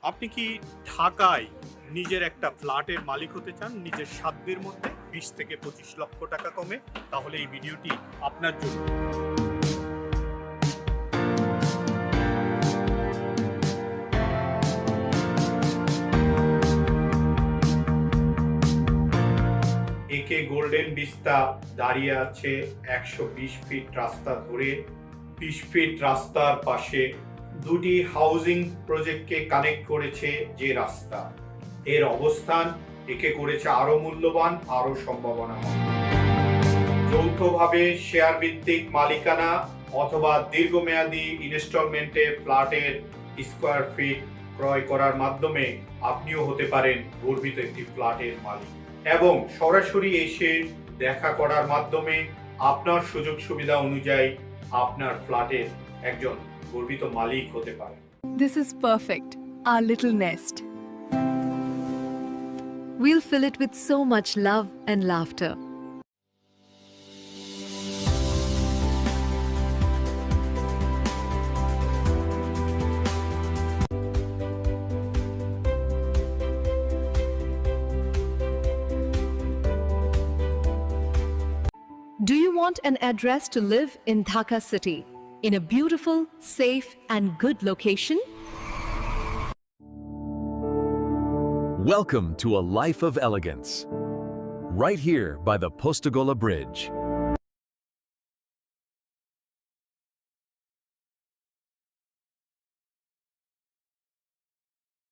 আপনি কি ঢাকায় নিজের একটা ফ্ল্যাটের মালিক হতে চান নিজের সাধ্যের মধ্যে ২০ থেকে ২৫ লক্ষ টাকা কমে? তাহলে এই ভিডিওটি আপনার জন্য। একে গোল্ডেন ভিস্তা দাঁড়িয়ে আছে ১২০ ফিট রাস্তা ধরে। ২০ ফিট রাস্তার পাশে দুটি হাউজিং প্রজেক্টকে কানেক্ট করেছে যে রাস্তা, এর অবস্থান একে করেছে আরো মূল্যবান, আরো সম্ভাবনাময়। যৌথভাবে শেয়ার ভিত্তিক মালিকানা অথবা দীর্ঘমেয়াদী ইনস্টলমেন্টে ফ্ল্যাটের স্কোয়ার ফিট ক্রয় করার মাধ্যমে আপনিও হতে পারেন গর্বিত একটি ফ্ল্যাটের মালিক, এবং সরাসরি এসে দেখা করার মাধ্যমে আপনার সুযোগ সুবিধা অনুযায়ী আপনার ফ্ল্যাটের একজন গর্বিত মালিক হতে পারেন। This is perfect, our little nest. We'll fill it with so much love and laughter. Do you want an address to live in Dhaka city, in a beautiful, safe and good location? Welcome to a life of elegance. Right here by the Postagola Bridge.